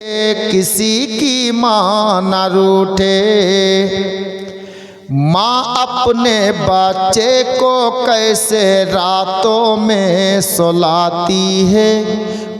किसी की माँ न रूठे, माँ अपने बच्चे को कैसे रातों में सुलाती है,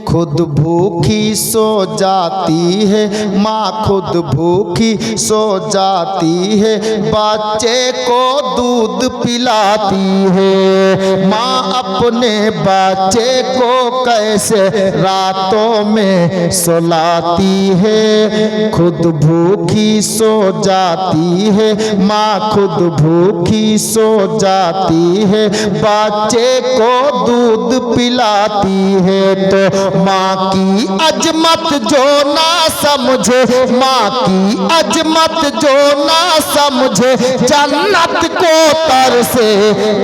खुद भूखी सो जाती है, माँ खुद भूखी सो जाती है, बच्चे को दूध पिलाती है। माँ अपने बच्चे को कैसे रातों में सुलाती है, खुद भूखी सो जाती है, माँ खुद भूखी सो जाती है, बच्चे को दूध पिलाती है। तो माँ की अजमत जो ना समझे, माँ की अजमत जो ना समझे, जन्नत को तरसे,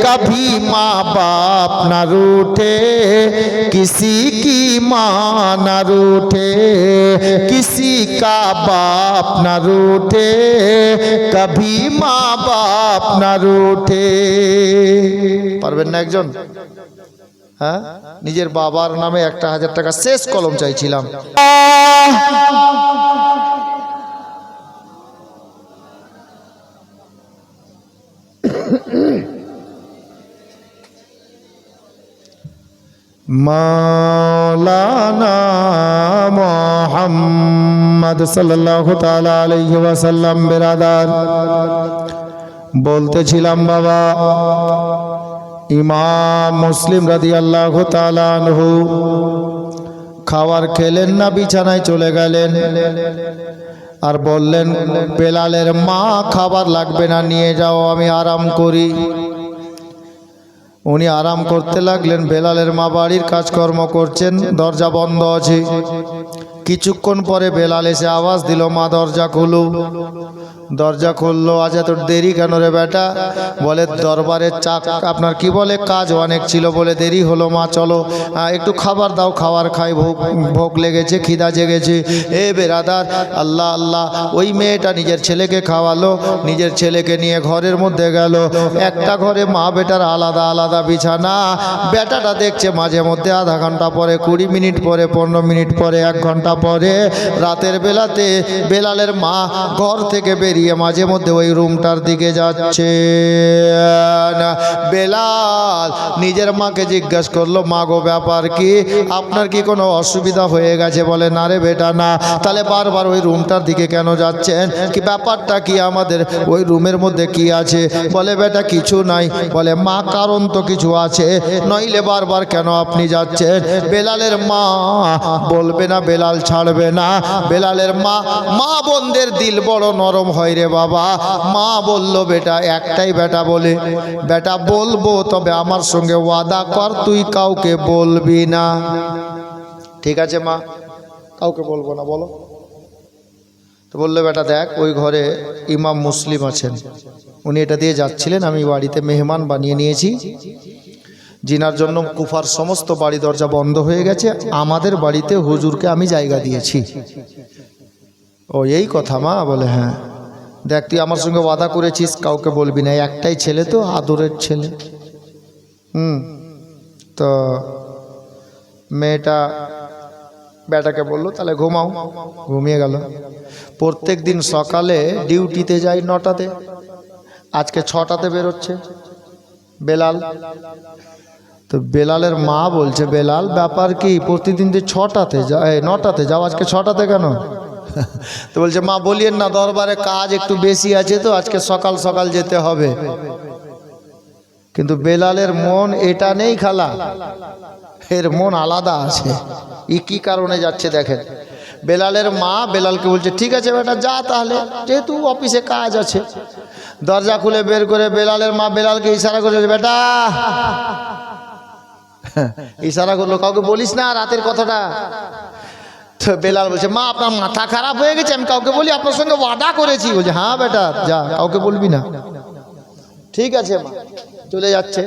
कभी माँ बाप न रूठे, किसी की माँ न रूठे, किसी का बाप न रूठे, कभी माँ बाप न रूठे। পারবেন না একজন? হ্যাঁ, নিজের বাবার নামে 1000 টাকা শেষ কলম চাইছিলাম। মাওলানা মুহাম্মদ সাল্লাল্লাহু তাআলা আলাইহি ওয়াসাল্লাম বিরাদার, বলতেছিলাম বাবা, ইমাম মুসলিম রাদিয়াল্লাহু তাআলা আনহু খাবার খেলেন না, বিছানায় চলে গেলেন আর বললেন, বেলালের মা খাবার লাগবে না, নিয়ে যাও, আমি আরাম করি। উনি আরাম করতে লাগলেন। বেলালের মা বাড়ির কাজকর্ম করছেন, দরজা বন্ধ আছে। কিছুক্ষণ পরে বেলাল এসে আওয়াজ দিল, মা দরজা খুলো। দরজা খুললো। আজ এত দেরি কেন রে বেটা? বলে দরবারের আপনার কি বলে কাজ অনেক ছিল বলে দেরি হলো। মা চলো একটু খাবার দাও, খাবার খাই, ভোগ লেগেছে, খিদা জেগেছে। এ বেরাদার, আল্লাহ আল্লাহ, ওই মেয়েটা নিজের ছেলেকে খাওয়ালো, নিজের ছেলেকে নিয়ে ঘরের মধ্যে গেল। একটা ঘরে মা বেটার আলাদা আলাদা বিছানা। বেটাটা দেখছে মাঝে মধ্যে আধা ঘন্টা পরে, 20 মিনিট পরে, 15 মিনিট পরে, 1 ঘন্টা পরে, রাতের বেলাতে বেলালের মা ঘর থেকে বেরিয়ে মাঝে মধ্যে ওই রুমটার দিকে যাচ্ছে। বেলাল নিজের মাকে জিজ্ঞাসা করলো, মা গো ব্যাপার কি, আপনার কি কোনো অসুবিধা হয়ে গেছে? বলে না রে বেটা না। তাহলে বারবার ওই রুমটার দিকে কেন যাচ্ছেন? কি ব্যাপারটা কি, আমাদের ওই রুমের মধ্যে কি আছে? বলে বেটা কিছু নাই। বলে মা কারণ তো কিছু আছে, নইলে বারবার কেন আপনি যাচ্ছেন? বেলালের মা বলবে না, বেলাল ছাড়বে না। বেলালের মা, মা বোনদের দিল বড় নরম হয় রে বাবা। মা বলল, বেটা একটাই বেটা বলে, বেটা বলবো, তবে আমার সঙ্গে ওয়াদা কর তুই কাউকে বলবি না। ঠিক আছে মা, কাউকে বলবো না। বলো তো। বললো, বেটা দেখ ওই ঘরে ইমাম মুসলিম আছেন, উনি এটা দিয়ে যাচ্ছিলেন, আমি বাড়িতে মেহমান বানিয়ে নিয়েছি, জিনার জন্য কুফার সমস্ত বাড়ি দরজা বন্ধ হয়ে গেছে, আমাদের বাড়িতে হুজুরকে আমি জায়গা দিয়েছি। ও এই কথা মা? বলে হ্যাঁ। দেখ তুই আমার সঙ্গে ওয়াদা করেছিস কাউকে বলবি না, একটাই ছেলে তো, আদরের ছেলে। তো মেয়েটা বেটাকে বললো, তাহলে ঘুমাও। ঘুমিয়ে গেল। প্রত্যেক দিন সকালে ডিউটিতে যায় 9টাতে, আজকে 6টাতে বেরোচ্ছে বেলাল। তো বেলালের মা বলছে, বেলাল ব্যাপার কি, প্রতিদিন যে 6টাতে যাও, 9টাতে যাও, আজকে 6টাতে কেন? তো বলছে, মা বলিয়েন না, দরবারে কাজ একটু বেশি আছে তো আজকে সকাল সকাল যেতে হবে। কিন্তু বেলালের মন এটা নেই খালা, এর মন আলাদা আছে। ই কি কারণে যাচ্ছে দেখেন। বেলালের মা বেলালকে বলছে, ঠিক আছে বেটা যা, তাহলে যেহেতু অফিসে কাজ আছে। দরজা খুলে বের করে বেলালের মা বেলালকে ইশারা করেছে, বেটা। ইশারা করলো, কাউকে বলিস না রাতের কথাটা। তো বেলাল বলছে, মা আপনার মাথা খারাপ হয়ে গেছে, আমি কাউকে বলি? আপনার সঙ্গে ওয়াদা করেছি। বলছে, হ্যাঁ বেটা যা, কাউকে বলবি না। ঠিক আছে মা। চলে যাচ্ছে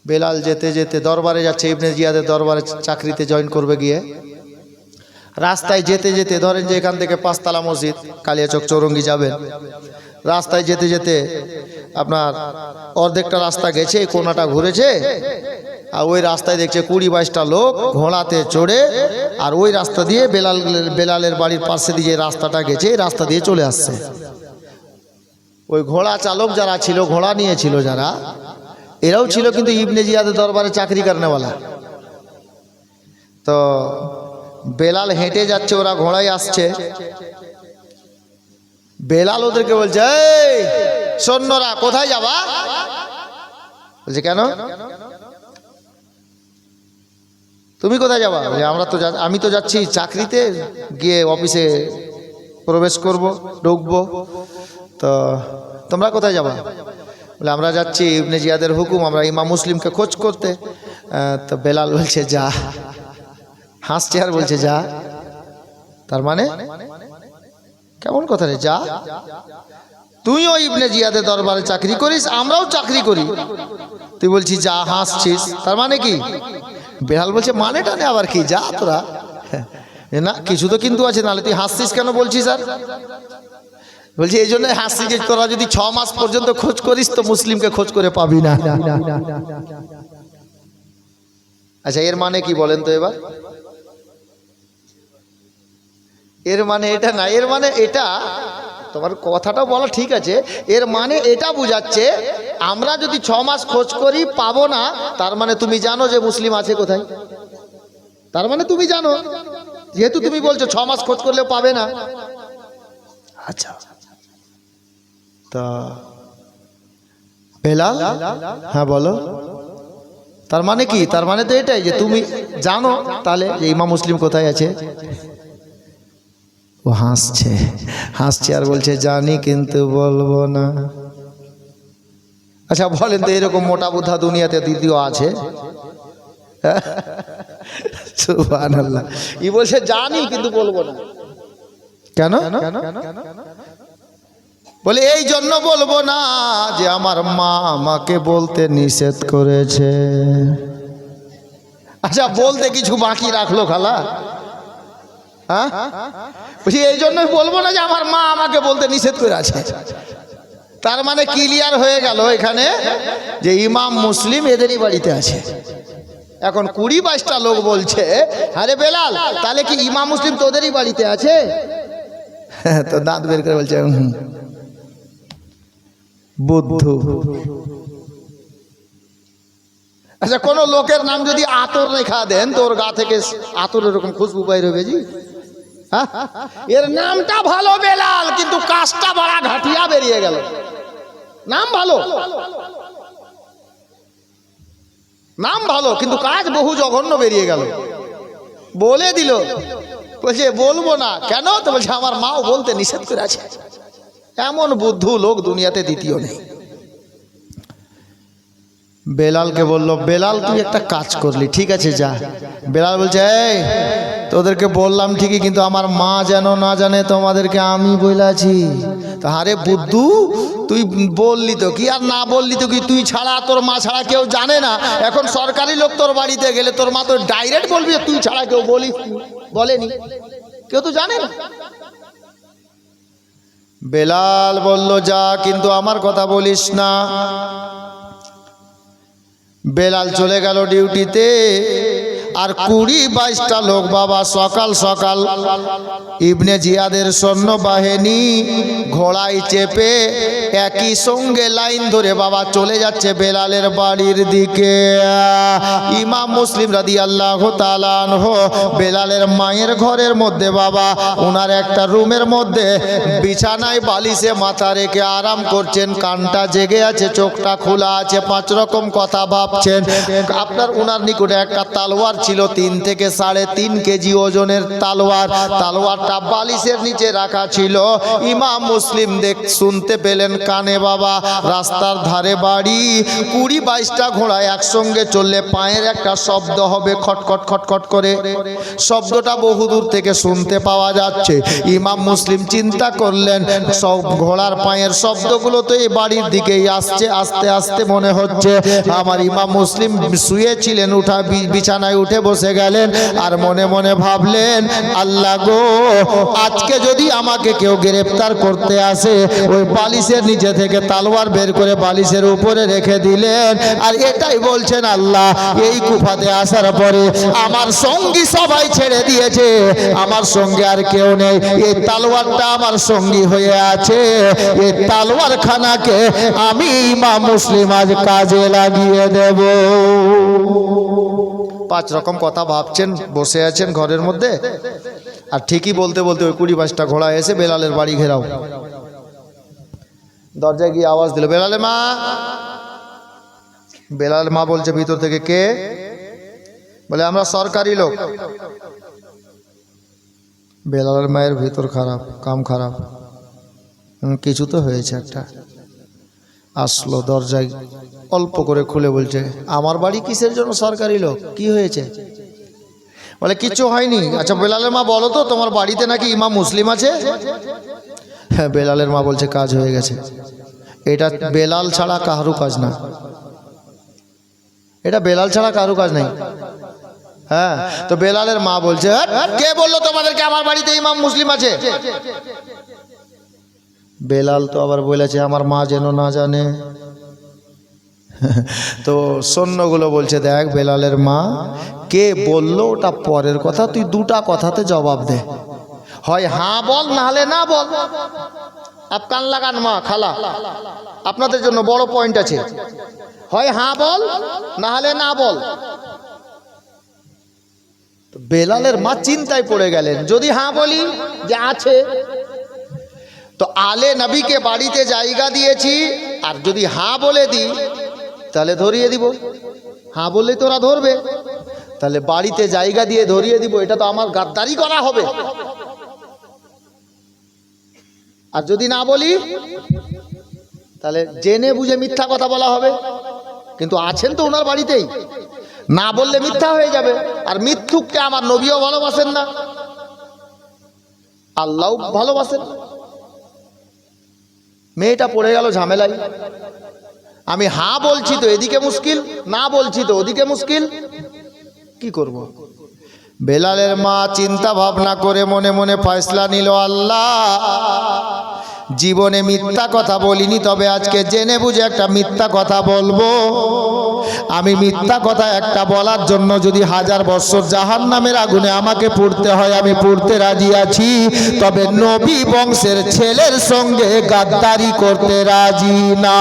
বেলাল। যেতে যেতে দরবারে যাচ্ছে, ইবনে জিয়াদের দরবারে চাকরিতে জয়েন করবে গিয়ে। রাস্তায় যেতে যেতে, ধরেন যে এখান থেকে 5তলা মসজিদ, কালিয়াচক চৌরঙ্গি যাবেন, রাস্তায় যেতে যেতে আপনার অর্ধেকটা রাস্তা গেছে, কোনাটা ঘুরেছে, 1 ঘন্টা 1.5 ঘন্টা পরে বেলাল বলছে, মা আপনার মাথা খারাপ হয়ে গেছে, আমি কাউকে বলি? আপনার সঙ্গে ওয়াদা করেছি। কাউকে বলবি না। ঠিক আছে মা। চলে যাচ্ছে বেলাল। যেতে যেতে দরবারে যাচ্ছে, ইবনে জিয়াদের দরবারে চাকরিতে জয়েন করবে গিয়ে। রাস্তায় যেতে যেতে, ধরেন যে এখান থেকে 5তলা মসজিদ, কালিয়াচক চৌরঙ্গি যাবেন, রাস্তায় যেতে যেতে আর ওই রাস্তায় দেখছে 20-22টা লোক ঘোড়াতে চড়ে, আর ওই রাস্তা দিয়ে বেলালের বাড়ির পাশে দিয়ে যে রাস্তাটা গেছে এই রাস্তা দিয়ে চলে আসছে। ওই ঘোড়া চালক যারা ছিল, ঘোড়া নিয়েছিল যারা, এরাও ছিল কিন্তু ইবনে জিয়াদের দরবারে চাকরি করনেওয়ালা। তো বেলাল হেঁটে যাচ্ছে, ওরা ঘোড়ায় আসছে। বেলাল ওদেরকে বলছে, এই সৈন্যরা কোথায় যাবা? বলছে কেন, তুমি কোথায় যাবা? আমি তো যাচ্ছি চাকরিতে, গিয়ে অফিসে প্রবেশ করব, ঢুকবো। তো তোমরা কোথায় যাবা? বলে আমরা যাচ্ছি ইবনে জিয়াদের হুকুম, আমরা ইমাম মুসলিমকে খোঁজ করতে। তো বেলাল বলছে যা, হাসছে আর বলছে যা, তার মানে কেমন কথা রে, যা, তুইও ইবনে জিয়াদের দরবারে চাকরি করিস, আমরাও চাকরি করি, তুই বলছিস যা, হাসছিস, তার মানে কি? বেলাল বলছে মানেটা নে আবার কি, যা তোরা, না কিছু তো কিন্তু আছে, নাহলে তুই হাসছিস কেন বলছিস? আর বলছি এই জন্য হাসছি যে তোরা যদি 6 মাস পর্যন্ত খোঁজ করিস তো মুসলিমকে খোঁজ করে পাবি না। আচ্ছা এর মানে কি বলেন তো এবার? এর মানে এটা না, এর মানে এটা, তোমার কথাটা বলা ঠিক আছে, এর মানে এটা বুঝাচ্ছে আমরা যদি 6 মাস খোঁজ করি পাবো না, তার মানে তুমি জানো যে মুসলিম আছে কোথায়, তার মানে তুমি জানো, যেহেতু তুমি বলছো 6 মাস খোঁজ করলেও পাবে না। আচ্ছা তা বেলাল, হ্যাঁ বলো, তার মানে কি? তার মানে তো এটাই যে তুমি জানো তাহলে যে ইমাম মুসলিম কোথায় আছে। ও হাসছে, হাসছে আর বলছে জানি কিন্তু বলবো না। আচ্ছা বলেন তো এরকম মোটা বুদ্ধা দুনিয়াতে দ্বিতীয় আছে? সুবহানাল্লাহ। ই বলছে জানি কিন্তু বলবো না। কেন? বলে এই জন্য বলবো না যে আমার মা আমাকে বলতে নিষেধ করেছে। আচ্ছা বলতে কিছু বাকি রাখলো খালা? হ্যাঁ বলছি এই জন্যই বলবো না যে আমার মা আমাকে বলতে নিষেধ করে আছে। তার মানে ক্লিয়ার হয়ে গেল এখানে যে ইমাম মুসলিম এদেরই বাড়িতে আছে। এখন 20-22টা লোক বলছে আরে বেলাল তাহলে কি ইমাম মুসলিম তোদেরই বাড়িতে আছে? তো দাঁত বের করে বলছে বুদ্ধু। আচ্ছা কোন লোকের নাম যদি আতর রেখা দেন তোর গা থেকে আতর এরকম খুশবু বাইর হবে জি? এর নামটা ভালো বেলাল কিন্তু কাজটা বড় ঘাটিয়া বেরিয়ে গেল। নাম ভালো, নাম ভালো কিন্তু কাজ বহু জঘন্য বেরিয়ে গেল। বলে দিল, বলছে বলবো না কেন? তো বলছে আমার মাও বলতে নিষেধ করে আছে। এমন বুদ্ধু লোক দুনিয়াতে দ্বিতীয় নেই। বেলালকে বলল বেলাল তুই একটা কাজ করলি, ঠিক আছে যা। বেলাল বলছে এই তোদেরকে বললাম ঠিকই কিন্তু আমার মা যেন না জানে তোমাদেরকে আমি বলেছি। তা আরে বুদ্ধু তুই বললি তো কি আর না বললি তো কি, তুই ছাড়া তোর মা ছাড়া কেউ জানে না। এখন সরকারি লোক তোর বাড়িতে গেলে তোর মা তো ডাইরেক্ট বলবি তুই ছাড়া কেউ বলেনি, কেউ তো জানে না। বেলাল বলল যা কিন্তু আমার কথা বলিস না। বেলাল চলে গেল ডিউটিতে। আর 20-22টা লোক বাবা সকাল সকাল ইবনে জিয়াদের সৈন্যবাহিনী ঘোড়ায় চেপে একই সঙ্গে লাইন ধরে বাবা চলে যাচ্ছে বেলালের বাড়ির দিকে। ইমাম মুসলিম রাদিয়াল্লাহু তাআলা আনহু বেলালের মায়ের ঘরের মধ্যে বাবা ওনার একটা রুমের মধ্যে বিছানায় বালিশে মাথা রেখে আরাম করছেন। কানটা জেগে আছে, চোখটা খোলা আছে, 5 রকম কথা ভাবছেন। আপনার ওনার নিকটে একটা তলোয়ার ছিল 3 থেকে 3.5 কেজি ওজনের তলোয়ার। তলোয়ারটা বালিশের নিচে রাখা ছিল। ইমাম মুসলিম শুনতে পেলেন কানে বাবা রাস্তার ধারে বাড়ি, 20-22টা ঘোড়া একসঙ্গে চললে পায়ের একটা শব্দ হবে খটখট খটখট করে। শব্দটা বহুদূর থেকে শুনতে পাওয়া যাচ্ছে। ইমাম মুসলিম চিন্তা করলেন সব ঘোড়ার পায়ের শব্দগুলো তো এই বাড়ির দিকেই আসছে। আস্তে আস্তে মনে হচ্ছে আমার ইমাম মুসলিম শুয়েছিলেন, বিছানায় উঠে বসে গেলেন আর মনে মনে ভাবলেন, আল্লাহ গো, আজকে যদি আমাকে কেউ গ্রেফতার করতে আসে, ওই বালিশের নিচে থেকে তালোয়ার বের করে বালিশের উপরে রেখে দিলেন। আর এটাই বলছেন, আল্লাহ এই কুফাতে আসার পরে আমার সঙ্গী সবাই ছেড়ে দিয়েছে, আমার সঙ্গে আর কেউ নেই, এই তালোয়ারটা আমার সঙ্গী হয়ে আছে, এই তালোয়ার খানাকে আমি ইমাম মুসলিম আজ কাজে লাগিয়ে দেব। 5 রকম কথা ভাবছেন, বসে আছেন ঘরের মধ্যে, আর ঠিকই বলতে বলতে ওই 20-22টা ঘোড়া এসে বেলালের বাড়ি ঘেরাও। দরজায় গিয়ে আওয়াজ দিল, বেলালের মা। বেলালের মা বলছে ভিতর থেকে, কে? বলে আমরা সরকারি লোক। বেলালের মায়ের ভিতর খারাপ, কাম খারাপ, কিছু তো হয়েছে একটা। আসলো, দরজায় অল্প করে খুলে বলছে, আমার বাড়ি কিসের জন্য সরকারি লোক, কি হয়েছে? বলে কিছু হয়নি। আচ্ছা বেলালের মা বলো তো, তোমার বাড়িতে নাকি ইমাম মুসলিম আছে? হ্যাঁ। বেলালের মা বলছে কাজ হয়ে গেছে। এটা বেলাল ছাড়া কারো কাজ না, এটা বেলাল ছাড়া কারো কাজ নেই। হ্যাঁ। তো বেলালের মা বলছে, কে বললো তোমাদেরকে আমার বাড়িতে ইমাম মুসলিম আছে? বেলাল তো আবার বলেছে, আমার মা যেন না জানে। তো সৈন্যগুলো বলছে, দেখ বেলালের মা, কে বললো ওটা পরের কথা, তুই 2টা কথাতে জবাব দে, হয় হ্যাঁ বল, না হলে না বল। আপ কান লাগান মা, খালা, আপনাদের জন্য বড় পয়েন্ট আছে, হয় হ্যাঁ বল, না হলে না বল। বেলালের মা চিন্তায় পড়ে গেলেন, যদি হ্যাঁ বলি যে আছে, তো আলে নবীকে বাড়িতে জায়গা দিয়েছি, আর যদি হ্যাঁ বলে দিই তাহলে ধরিয়ে দিব, হ্যাঁ বললে তোরা ধরবে, তাহলে বাড়িতে জায়গা দিয়ে ধরিয়ে দিব, এটা তো আমার গাদ্দারি করা হবে। আর যদি না বলি তাহলে জেনে বুঝে মিথ্যা কথা বলা হবে। কিন্তু আছেন তো ওনার বাড়িতেই, না বললে মিথ্যা হয়ে যাবে। আর মিথ্যুককে আমার নবীও ভালোবাসেন না, আল্লাহও ভালোবাসেন। মেয়েটা পড়ে গেল ঝামেলায়। আমি হ্যাঁ বলছি তো এদিকে মুশকিল, না বলছি তো ওদিকে মুশকিল, কি করব? বেলালের মা চিন্তা ভাবনা করে মনে মনে ফয়সলা নিল, আল্লাহ জীবনে মিথ্যা কথা বলিনি, তবে আজকে জেনে বুঝে একটা মিথ্যা কথা বলবো। আমি মিথ্যা কথা একটা বলার জন্য যদি 1000 বছর জাহান্নামের আগুনে আমাকে পুড়তে হয়, আমি পুড়তে রাজি আছি, তবে নবী বংশের ছেলের সঙ্গে গাদ্দারি করতে রাজি না।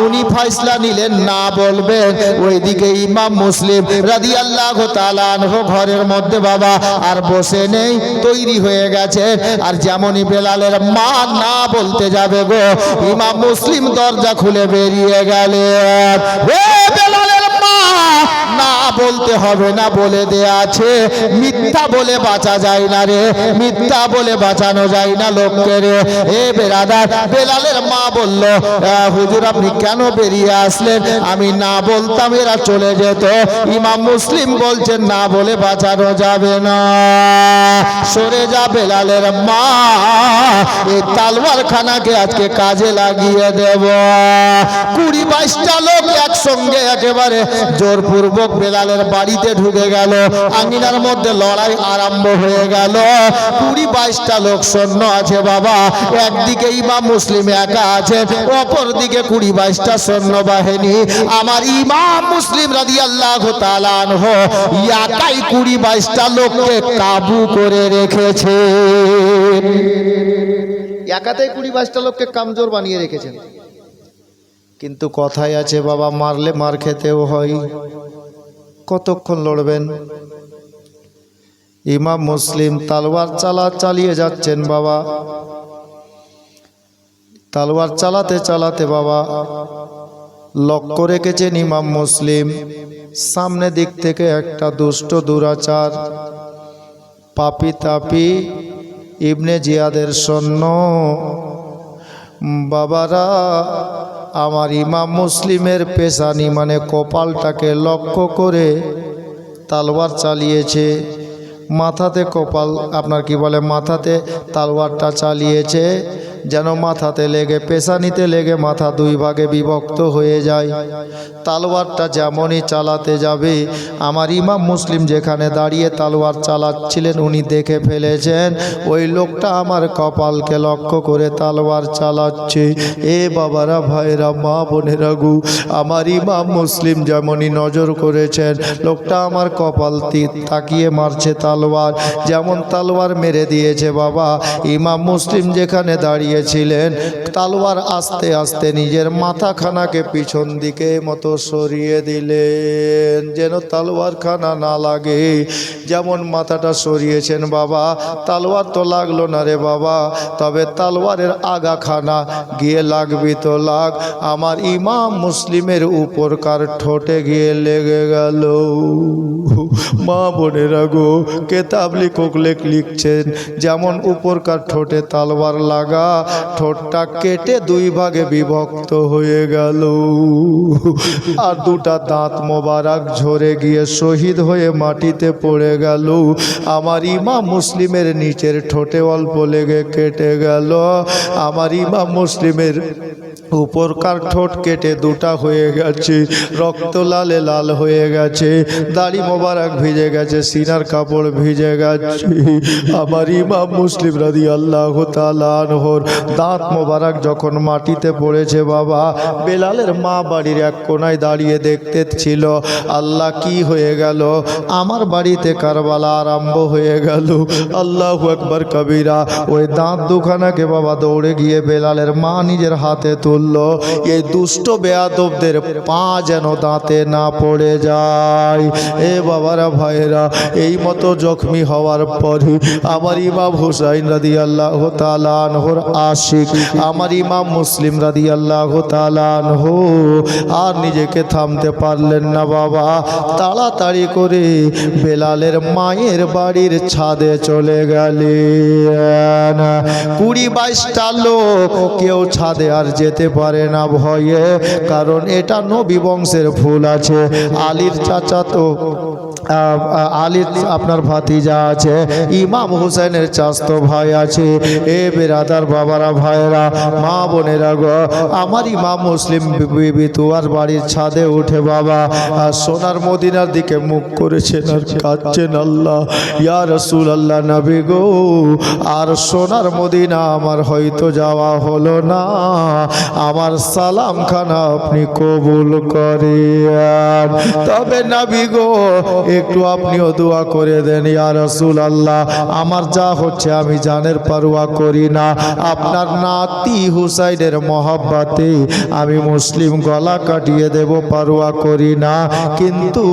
উনি ফয়সলা নিলেন না বলবেন। ওইদিকে ইমাম মুসলিম রাদিয়াল্লাহু তাআলা আনহু ঘরের মধ্যে বাবা আর বসে নেই, তৈরি হয়ে গেছে। আর যেমনই বেলালের মা না বলতে যাবে গো, ইমাম মুসলিম দরজা খুলে বেরিয়ে গেলেন। বেলালের মা না বলতে হবে না, বলে দেয়া আছে, মিথ্যা বলে বাঁচা যায় না রে, মিথ্যা বলে বাঁচানো যায় না লোককে রে। এ বেরাদার, বেলালের মা বলল, হুজুর আপনি কেন বেরিয়ে আসলেন? আমি না বলতাম এরা চলে যেত। ইমাম মুসলিম বলছেন না বলে বাঁচানো যাবে না, সরে যা বেলালের মা, এই তালোয়ার খানাকে আজকে কাজে লাগিয়ে দেব। 20-22টা লোক একসঙ্গে একেবারে জোরপূর্বক বেলালের বাড়িতে ঢুকে গেল। আঙিনার মধ্যে লড়াই আরম্ভ হয়ে গেল। 20-22টা লোক সৈন্য আছে বাবা, একদিকে ইমাম মুসলিম একা আছেন, অপর দিকে 20-22টা সৈন্য বাহিনী। আমার ইমাম মুসলিম রাদিয়াল্লাহু তাআলা আনহু একাই 20-22টা লোককে কাবু করে রেখেছে। একাতেই 20-22টা লোককে কামজোর বানিয়ে রেখেছেন। কিন্তু কথাই আছে বাবা, মারলে মার খেতেও হয়, কতক্ষণ লড়বেন? ইমাম মুসলিম তালোয়ার চালিয়ে যাচ্ছেন বাবা। তালোয়ার চালাতে চালাতে বাবা লক্ষ্য রেখেছেন ইমাম মুসলিম, সামনে দিক থেকে একটা দুষ্ট দুরাচার পাপি তাপি ইবনে জিয়াদের সৈন্য বাবারা আমার ইমাম মুসলিমের পেশানি মানে কপালটাকে লক্ষ্য করে তালোয়ার চালিয়েছে। মাথাতে কপাল, আপনার কি বলে, মাথাতে তালোয়ারটা চালিয়েছে। যেন মাথাতে লেগে পেশানিতে লেগে মাথা দুই ভাগে বিভক্ত হয়ে যায়। তালোয়ারটা যেমনই চালাতে যাবে, আমার ইমাম মুসলিম যেখানে দাঁড়িয়ে তালোয়ার চালাচ্ছিলেন উনি দেখে ফেলেছেন ওই লোকটা আমার কপালকে লক্ষ্য করে তালোয়ার চালাচ্ছে। এ বাবারা, ভাইরা, মা বোনেরা গো, আমার ইমাম মুসলিম যেমনই নজর করেছেন লোকটা আমার কপাল তাকিয়ে মারছে তালোয়ার। যেমন তালোয়ার মেরে দিয়েছে বাবা, ইমাম মুসলিম যেখানে দাঁড়িয়েছিলেন তালোয়ার আস্তে আস্তে নিজের মাথাখানাকে পিছন দিকে মতো সরিয়ে দিলেন যেন তালোয়ার খানা না লাগে। যেমন মাথাটা সরিয়েছেন বাবা, তালোয়ার তো লাগলো না রে বাবা, তবে তালোয়ারের আগাখানা গিয়ে লাগবি তো লাগ, আমার ইমাম মুসলিমের উপরকার ঠোঁটে গিয়ে লেগে গেল। মা বোনেরা গো, কেতাব লেখক লিখছেন যেমন উপরকার ঠোঁটে তালোয়ার লাগা, ঠোঁটটা কেটে দুই ভাগে বিভক্ত হয়ে গেল আর দুটা দাঁত মোবারক ঝরে গিয়ে শহীদ হয়ে মাটিতে পড়ে গেল। আমার ইমাম মুসলিমের নিচের ঠোঁটে অল্প লেগে কেটে গেল। আমার ইমাম মুসলিমের উপরকার ঠোঁট কেটে দুটা হয়ে গেছে, রক্ত লালে লাল হয়ে গেছে, দাড়ি মোবারক ভিজে গেছে, সিনার কাপড় ভিজে গেছে। আমার ইমাম মুসলিম রাদিয়াল্লাহু তাআলা আনহুর দাঁত মোবারক যখন মাটিতে পড়েছে বাবা, বেলালের মা বাড়ির এক কোনায় দাঁড়িয়ে দেখতে ছিল আল্লাহ কি হয়ে গেল, আমার বাড়িতে কারবালা আরম্ভ হয়ে গেল। আল্লাহু আকবার কবিরা। ওই দাঁত দুখানাকে বাবা দৌড়ে গিয়ে বেলালের মা নিজের হাতে তুলল। এই দুষ্ট বেয়াদবদের পা যেন দাঁতে না পড়ে যায়। এ বাবারা, ভাইরা, এই মতো জখমি হওয়ার পরে আমার ইমাম হুসাইন রাদিয়াল্লাহু তাআলা আনহুর আশিক আমার ইমাম মুসলিম রাদিয়াল্লাহু তাআলা আনহু আর নিজেকে থামতে পারলেন না বাবা, তাড়াতাড়ি করে বেলালের মায়ের বাড়ির ছাদে চলে গেলেন। 20-22টা লোক, কেউ ছাদে আর যেতে পারে না ভয়ে, কারণ এটা নবী বংশের ভুল আছে। আলীর চাচা তো আলীর আপনার ভাতিজা আছে, ইমাম হুসাইনের চাচতো ভাই আছে। এ বেরাদার বাবারা, ভাইরা, মা বোনেরা গো, আমার ইমাম মুসলিম বিবি তুয়ার বাড়ির ছাদে উঠে বাবা আর সোনার মদিনার দিকে মুখ করেছেন আর কাঁদছেন, আল্লাহ ইয়া রাসূলুল্লাহ, নবী গো, আর সোনার মদিনা আমার হয়তো যাওয়া হলো না, আমার সালাম খানা আপনি কবুল করেন, তবে নবী গো একটু আপনিও দোয়া করে দেন ইয়া রাসূলুল্লাহ, আমার যা হচ্ছে আমি জানের পরোয়া করি না, আপনার নাতি হুসাইনের মহব্বতে আমি মুসলিম গলা কাটিয়ে দেব পরোয়া করি না, কিন্তু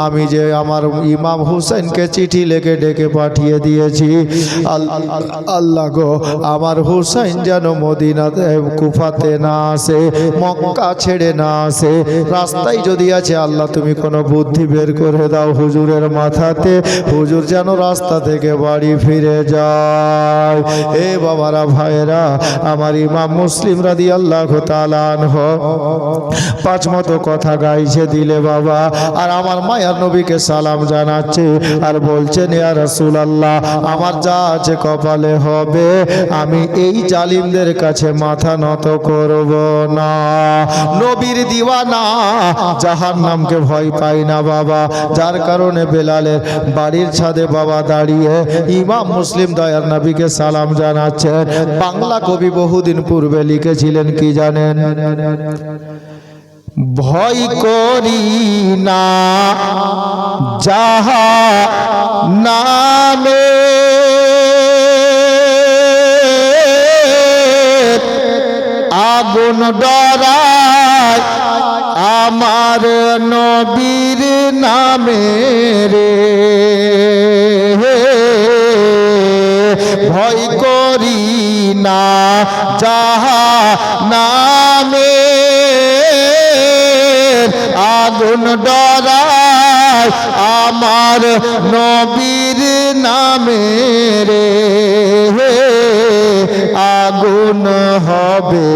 আমি যে আমার ইমাম হুসাইনকে চিঠি লিখে ডেকে পাঠিয়ে দিয়েছি, আল্লাহ গো আমার হুসাইন যেন মদিনাতে কুফাতে না আসে, মক্কা ছেড়ে না আসে, রাস্তায় যদি আছে আল্লাহ তুমি কোনো বুদ্ধি বের করে দাও হুজুরের মাথাতে, হুজুর যেন রাস্তা থেকে বাড়ি ফিরে যায়। এ বাবারা, ভাইরা, আমার ইমাম মুসলিম রাদিয়াল্লাহু তাআলা আনহু 5 মতো কথা গাইছে দিলে বাবা, আর আমার মায়ার নবীকে সালাম জানাচ্ছে আর বলছেন ইয়া রাসূলুল্লাহ, আমার যা আছে কপালে হবে, আমি এই জালিমদের কাছে মাথা নত করব না, নবীর দিওয়ানা জাহান্নামকে ভয় পাই না বাবা, যার কারণে বেলালের বাড়ির ছাদে বাবা দাঁড়িয়ে ইমাম মুসলিম দয়ার নবীকে সালাম জানাচ্ছেন। বাংলা কবি বহুদিন পূর্বে লিখেছিলেন কি জানেন, ভয় করি না জাহান্নামে আগুন ডরায় আমার নবীর নামে রে, ভয় করি না জাহান্নামে আগুন ডরায় আমার নবীর নামে রে, আগুন হবে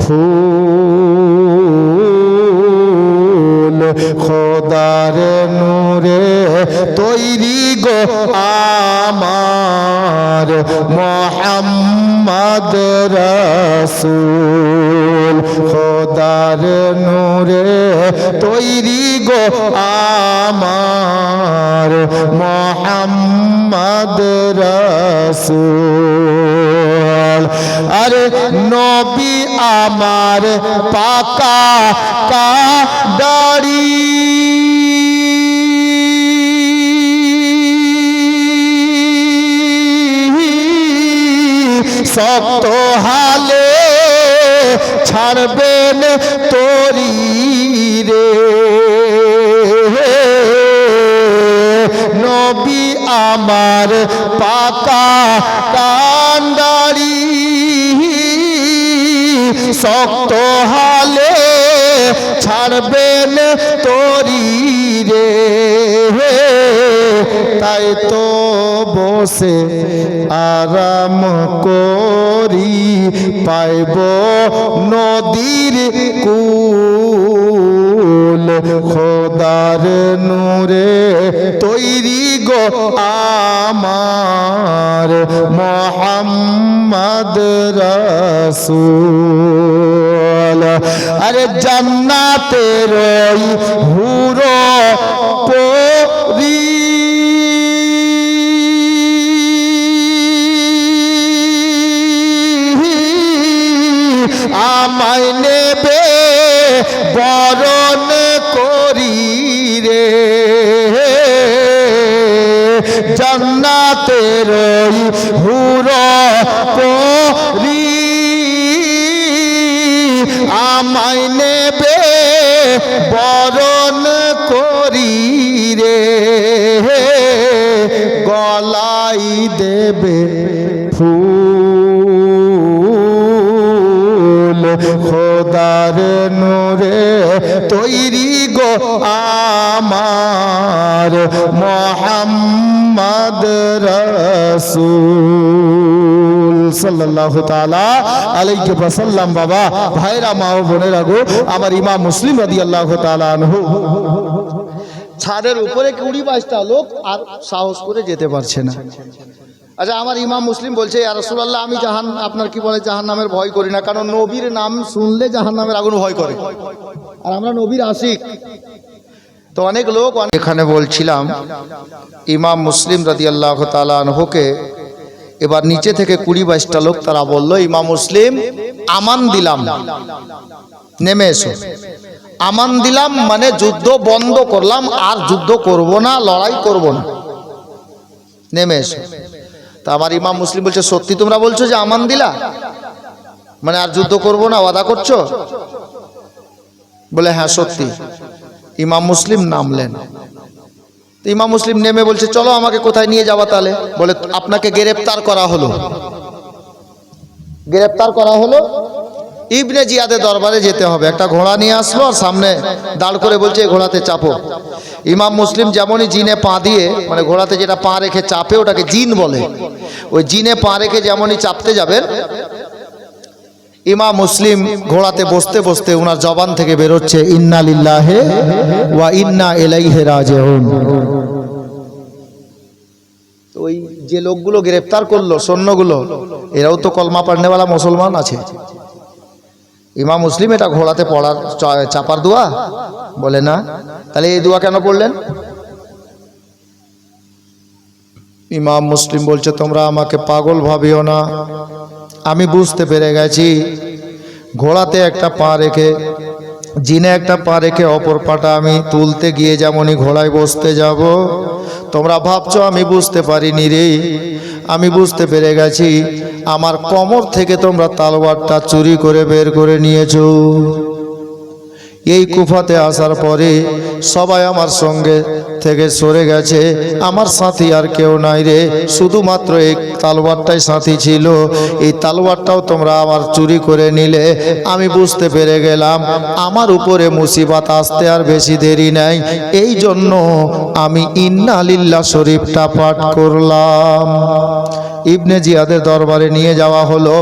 ফুল খোদার নূরে তৈরি গো আমার মোহাম্মদ রাসূল খোদার নূরে তৈরি গো আমার মোহাম্মদ রাসূল আরে নবী আমার পাকা দাড়ি শক্ত হালে ছাড়বেন তোরি রে নবী আমার পাকা কান্দারি শক্ত হালে ছাড়বেন তোরি রে তাই তো বসে আরাম করি পাইব নদীর কুল খোদার নূরে তৈরি গো আমার মোহাম্মদ রাসূল আরে জান্নাতের হুরো পরি আমায় নেবে বরণ করি রে জান্নাতের হুর পরি আমায় নেবে বরণ করি রে গলাই দেবে ফুল খোদার নূরে তৈরি গো আমার মোহাম্মদ রাসূল সাল্লাল্লাহু তাআলা আলাইহি ওয়াসাল্লাম। বাবা ভাইরা মা ও বোনেরা গো, আমার ইমাম মুসলিম রাদিয়াল্লাহু তাআলা আনহু ছাদের উপরে 20-22টা লোক আর সাহস করে যেতে পারছে না। আচ্ছা, আমার ইমাম মুসলিম বলছে, ইয়া রাসূলুল্লাহ, আমি আপনার কি বলে জাহান্নামের ভয় করি না, কারণ নবীর নাম শুনলে জাহান্নামের আগুন ভয় করে, আর আমরা নবীর আশিক। তো অনেক লোক এখানে বলছিলাম ইমাম মুসলিম রাদিয়াল্লাহু তাআলা আনহুকে এবার নিচে থেকে 20-22টা লোক তারা বলল, ইমাম মুসলিম আমান দিলাম, নেমে এসো। আমান দিলাম মানে যুদ্ধ বন্ধ করলাম, আর যুদ্ধ করব না, লড়াই করব না, নেমে এসো। তা আমার ইমাম মুসলিম বলছে, সত্যি তোমরা বলছো যে আমান দিলা, মানে আর যুদ্ধ করব না ওয়াদা করছো? বলে হ্যাঁ সত্যি। ইমাম মুসলিম নামলেন। ইমাম মুসলিম নেমে বলছে, চলো আমাকে কোথায় নিয়ে যাবা তাহলে? বলে আপনাকে গ্রেফতার করা হলো। গ্রেফতার করা হলো, ইবনে জিয়াদের দরবারে যেতে হবে। একটা ঘোড়া নিয়ে আসলো আর সামনে দাঁড় করে বলছে, এই ঘোড়াতে চাপো। ইমাম মুসলিম যেমনই জিনে পা দিয়ে, মানে ঘোড়াতে যেটা পা রেখে চাপে ওটাকে জিন বলে, ওই জিনে পা রেখে যেমনই চাপতে যাবেন, ইমাম মুসলিম ঘোড়াতে বসতে বসতে ওনার জবান থেকে বেরোচ্ছে, ইন্না লিল্লাহি ওয়া ইন্না ইলাইহি রাজিউন। ওই যে লোকগুলো গ্রেফতার করলো, সৈন্যগুলো, এরাও তো কলমা পড়নেওয়ালা মুসলমান আছে। ইমাম মুসলিম এটা ঘোড়াতে পড়ার চাপার দোয়া? বলে না। তাহলে এই দোয়া কেন পড়লেন? ইমাম মুসলিম বলছে, তোমরা আমাকে পাগল ভাবিও না, আমি বুঝতে পেরে গেছি। ঘোড়াতে একটা পা রেখে, জিনে একটা পা রেখে অপর পাটা আমি তুলতে গিয়ে যেমনই ঘোড়ায় বসতে যাব, তোমরা ভাবছো আমি বুঝতে পারিনি রে। আমি বুঝতে পেরে গেছি, আমার কোমর থেকে তোমরা তলোয়ারটা চুরি করে বের করে নিয়েছো। এই কুফাতে আসার পরে সবাই আমার সঙ্গে থেকে সরে গেছে, আমার সাথী আর কেউ নাই রে, শুধুমাত্র এই তলোয়ারটাই সাথী ছিল। এই তলোয়ারটাও তোমরা আমার চুরি করে নিলে। আমি বুঝতে পেরে গেলাম আমার উপরে মুসিবত আসতে আর বেশি দেরি নাই, এই জন্য আমি ইন্না লিল্লাহ শরীফটা পাঠ করলাম। ইবনে জিয়াদের দরবারে নিয়ে যাওয়া হলো।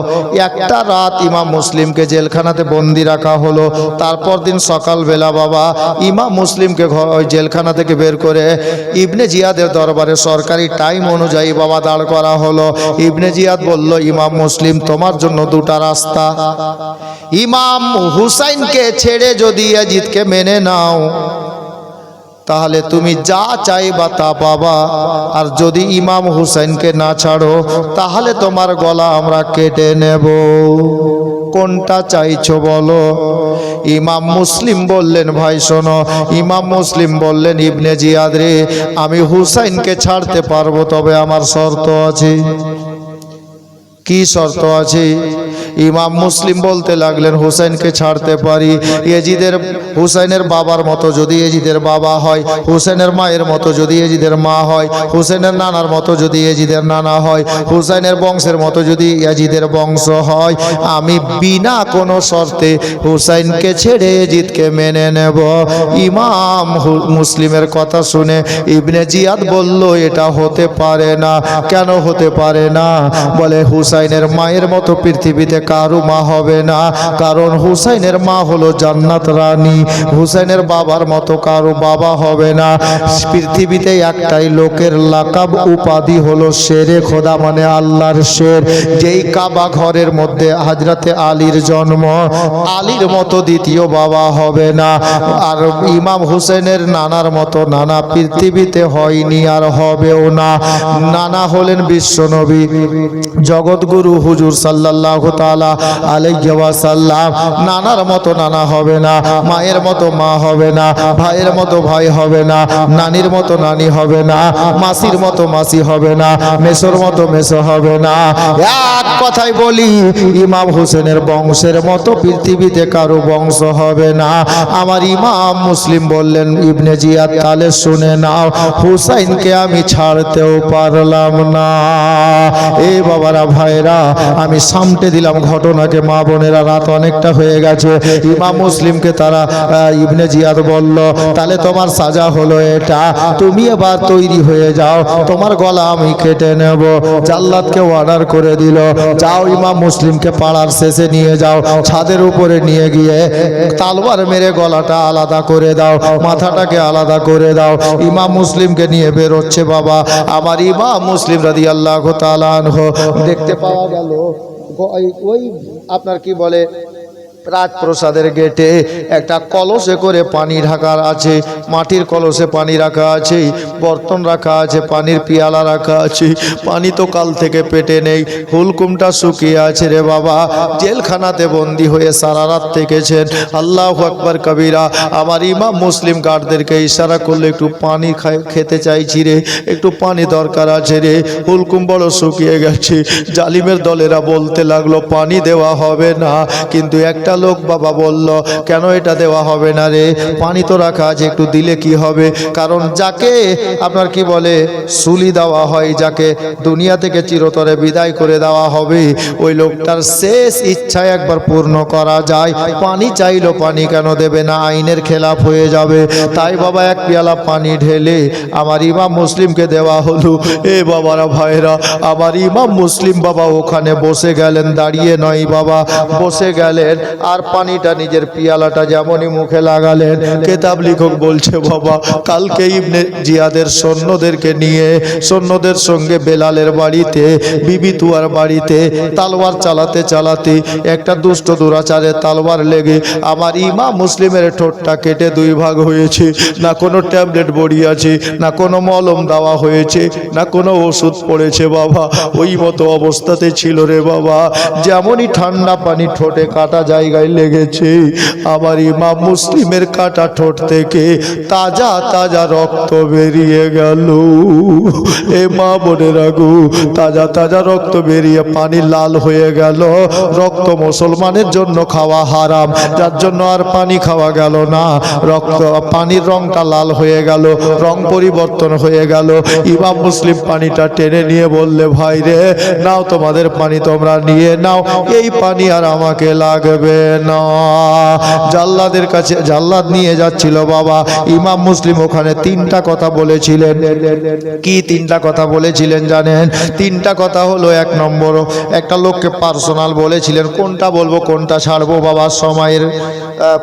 একটা রাত ইমাম মুসলিমকে জেলখানাতে বন্দি রাখা হলো। তারপর দিন সকালবেলা বাবা ইমাম মুসলিমকে ওই জেলখানা থেকে বের করে ইবনে জিয়াদের দরবারে সরকারি টাইম অনুযায়ী বাবা দাঁড় করা হলো। ইবনে জিয়াদ বলল, ইমাম মুসলিম, তোমার জন্য দুটা রাস্তা। ইমাম হুসাইনকে ছেড়ে যদি ইয়াজিদকে মেনে নাও তাহলে তুমি যা চাইবা তা পাবা, আর যদি ইমাম হুসাইনকে না ছাড়ো তাহলে তোমার গলা আমরা কেটে নেব। কোনটা চাইছো বলো? ইমাম মুসলিম বললেন, ভাই শোনো। ইমাম মুসলিম বললেন, ইবনে জিয়াদ রে, আমি হুসাইনকে ছাড়তে পারবো, তবে আমার শর্ত আছে। কি শর্ত আছে? ইমাম মুসলিম বলতে লাগলেন, হুসাইনকে ছাড়তে পারি, হুসাইনের বাবার মতো যদি ইয়াজিদের বাবা হয়, হুসাইনের মায়ের মতো যদি ইয়াজিদের মা হয়, হুসাইনের নানার মতো যদি ইয়াজিদের নানা হয়, হুসাইনের বংশের মতো যদি ইয়াজিদের বংশ হয়, আমি বিনা কোনো শর্তে হুসাইনকে ছেড়ে ইয়াজিদকে মেনে নেব। ইমাম মুসলিমের কথা শুনে ইবনে জিয়াদ বলল, এটা হতে পারে না। কেন হতে পারে না? বলে, হুসাইনের মায়ের মতো পৃথিবীতে কারো মা হবে না, কারণ হুসাইনের মা হলো জান্নাত রানী। হুসাইনের বাবার মতো কারো বাবা হবে না। পৃথিবীতে একটাই লোকের লাকাব উপাধি হলো শেরে খোদা, মানে আল্লাহর শের। যেই কাবা ঘরের মধ্যে হযরতে আলীর জন্ম, আলীর মতো দ্বিতীয় বাবা হবে না। আর ইমাম হুসাইনের নানার মতো নানা পৃথিবীতে হয়নি আর হবেও না। নানা হলেন বিশ্বনবী জগৎগুরু হুজুর সাল্লাল্লাহু তাআলা আলাইহি ওয়াসাল্লাম। নানার মতো নানা হবে না, মায়ের মতো মা হবে না, ভাইয়ের মতো ভাই হবে না, নানির মতো নানি হবে না, মাসির মতো মাসি হবে না, মেসোর মতো মেসো হবে না। এক কথাই বলি, ইমাম হোসেনের বংশের মতো পৃথিবীতে কারো বংশ হবে না। আমার ইমাম মুসলিম বললেন, ইবনে জিয়াদ, তাহলে শুনে নাও, হুসাইনকে আমি ছাড়তেও পারলাম না। এ বাবারা, ভাইরা, আমি সামটে দিলাম ঘটনাকে। মা বোনেরা, রাত অনেকটা হয়ে গেছে। ইমাম মুসলিমকে তারা ইবনে জিয়াদ বলল, তাহলে তোমার সাজা হলো এটা, তুমি এবার তৈরি হয়ে যাও, তোমার গলা আমি কেটে নেব। জাল্লাদকে অর্ডার করে দিল, যাও ইমাম মুসলিমকে পাড়ার শেষে নিয়ে যাও, ছাদের উপরে নিয়ে গিয়ে তালওয়ার মেরে গলাটা আলাদা করে দাও, মাথাটাকে আলাদা করে দাও। ইমাম মুসলিমকে নিয়ে বেরোচ্ছে বাবা। আমার ইমাম মুসলিম রাদিয়াল্লাহু তাআলা আনহু দেখতে পাওয়া গেল ওই আপনার কি বলে রাজপ্রসাদের গেটে একটা কলসে করে পানি ঢাকা আছে, মাটির কলসে পানি রাখা আছে, বর্তন রাখা আছে, পানির পিয়ালা রাখা আছে। পানি তো কাল থেকে পেটে নেই, হুলকুমটা শুকিয়ে আছে রে বাবা। জেলখানাতে বন্দি হয়ে সারা রাত থেকেছেন। আল্লাহু আকবার কবিরা। আমার ইমাম মুসলিম গার্ডদেরকে ইশারা করলে, একটু পানি খেতে চাইছি রে, একটু পানি দরকার আছে রে, হুলকুম বড় শুকিয়ে গেছে। জালিমের দলেরা বলতে লাগলো, পানি দেওয়া হবে না। কিন্তু একটা লোক বাবা বলল, কেন এটা দেওয়া হবে না রে? পানি তো রাখা আছে, একটু দিলে কি হবে? কারণ যাকে আপনার কি বলে সুলি দেওয়া হয়, যাকে দুনিয়া থেকে চিরতরে বিদায় করে দেওয়া হবে, ওই লোকটার শেষ ইচ্ছা একবার পূর্ণ করা যায়। পানি চাইলো, পানি কেন দেবে না? আইনের খেলাফ হয়ে যাবে। তাই বাবা এক পেয়ালা পানি ঢেলে আমার ইমাম মুসলিমকে দেওয়া হলো। এ বাবারা, ভাইরা, আমার ইমাম মুসলিম বাবা ওখানে বসে গেলেন, দাঁড়িয়ে নয় বাবা, বসে গেলেন। আর পানিটা নিজের পিয়ালাটা যেমনই মুখে লাগালেন, কেতাব লেখক বলছে বাবা, কালকে ইবনে জিয়াদের সৈন্যদেরকে নিয়ে, সৈন্যদের সঙ্গে বেলালের বাড়িতে, বিবি তুয়ার বাড়িতে তালওয়ার চালাতে চালাতে একটা দুষ্ট দুরাচারে তালওয়ার লেগে আমার ইমাম মুসলিমের ঠোঁটটা কেটে দুই ভাগ হয়েছে। না কোনো ট্যাবলেট বড়ি আছে, না কোনো মলম দেওয়া হয়েছে, না কোনো ওষুধ পড়েছে বাবা। ওই মতো অবস্থাতে ছিল রে বাবা। যেমনই ঠান্ডা পানি ঠোঁটে কাটা জায়গায় লেগেছে, আমার ইমাম মুসলিমের কাটা ঠোঁট থেকে তাজা তাজা রক্ত বেরিয়ে গেল। এ মা বোনেরা গো, তাজা তাজা রক্ত বেরিয়ে পানি লাল হয়ে গেল। রক্ত মুসলমানের জন্য খাওয়া হারাম, যার জন্য আর পানি খাওয়া গেল না। রক্ত পানির রংটা লাল হয়ে গেল, রং পরিবর্তন হয়ে গেল। ইমাম মুসলিম পানিটা টেনে নিয়ে বললে, ভাই রে, নাও তোমাদের পানি তোমরা নিয়ে নাও, এই পানি আর আমাকে লাগবে না। জাল্লাদের কাছে জাল্লাদ নিয়ে যাচ্ছিল বাবা। ইমাম মুসলিম ওখানে তিনটা কথা বলেছিলেন। কি তিনটা কথা বলেছিলেন জানেন? তিনটা কথা হলো, এক নম্বর একটা লোককে পার্সোনাল বলেছিলেন। কোনটা বলবো কোনটা ছাড়বো বাবা সময়ের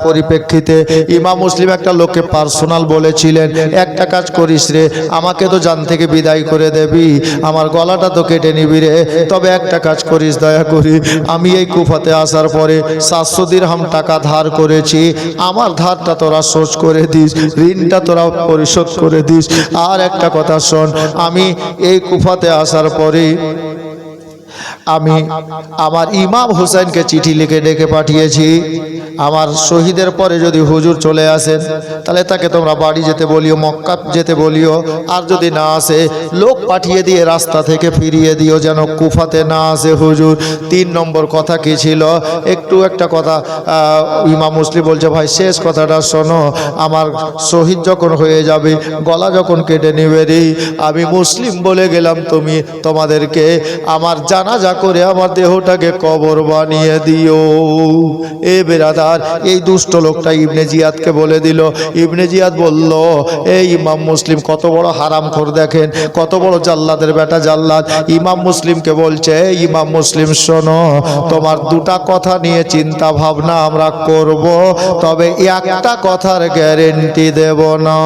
পরিপ্রেক্ষিতে। ইমাম মুসলিম একটা লোককে পার্সোনাল বলেছিলেন, একটা কাজ করিস রে, আমাকে তো জান থেকে বিদায় করে দেবি, আমার গলাটা তো কেটে নিবি রে, তবে একটা কাজ করিস দয়া করি, আমি এই কুফাতে আসার পরে 700 দিরহাম টাকা ধার করেছি, আমার ধারটা তোরা শোধ করে দিস, ঋণটা তোরা পরিশোধ করে দিস। আর একটা কথা শোন, আমি এই কুফাতে আসার পরে আমি আমার ইমাম হুসাইনকে চিঠি লিখে ডেকে পাঠিয়েছি। আমার শহীদের পরে যদি হুজুর চলে আসেন তাহলে তাকে তোমরা বাড়ি যেতে বলিও, মক্কা যেতে বলিও, আর যদি না আসে লোক পাঠিয়ে দিয়ে রাস্তা থেকে ফিরিয়ে দিও, যেন কুফাতে না আসে হুজুর। 3 নম্বর কথা কি ছিল? একটা কথা ইমাম মুসলিম বলছে, ভাই শেষ কথাটা শোনো, আমার শহীদ যখন হয়ে যাবে, গলা যখন কেটে নিবে রে, আমি মুসলিম বলে গেলাম, তোমাদেরকে আমার জানাজা করে আমার দেহটাকে কবর বানিয়ে দিও। এ বেরাদার, এই দুষ্ট লোকটা ইবনে জিয়াদকে বলে দিল। ইবনে জিয়াদ বলল, এই ইমাম মুসলিম কত বড় হারামখোর, দেখেন কত বড় জাল্লাদের বেটা জাল্লাদ। ইমাম মুসলিমকে বলছে, ইমাম মুসলিম শোনো, তোমার দুটা কথা নিয়ে চিন্তা ভাবনা আমরা করব, তবে একটা কথার গ্যারেন্টি দেব না।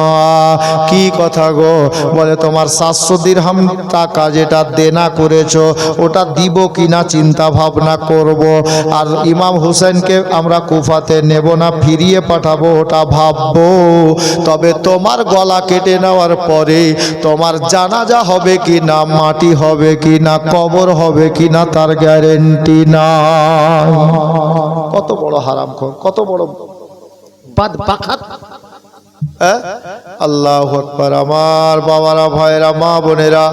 কি কথা গো? বলে তোমার 700 দিরহাম টাকা যেটা দেনা করেছো ওটা দিব কিনা চিন্তা ভাবনা করব, আর ইমাম হুসেনকে আমরা কুফাতে নেব না, ফিরিয়ে পাঠাবো ওটা ভাববো, তবে তোমার গলা কেটে নেওয়ার পরে তোমার জানাজা হবে কি না, মাটি হবে কি না, কবর হবে কি না, তার গ্যারেন্টি নাই। কত বড় হারামখোর, কত বড় বাদপাখাত। আল্লাহু আকবার। আমার বাবারা, ভাইরা, মা বোনেরা,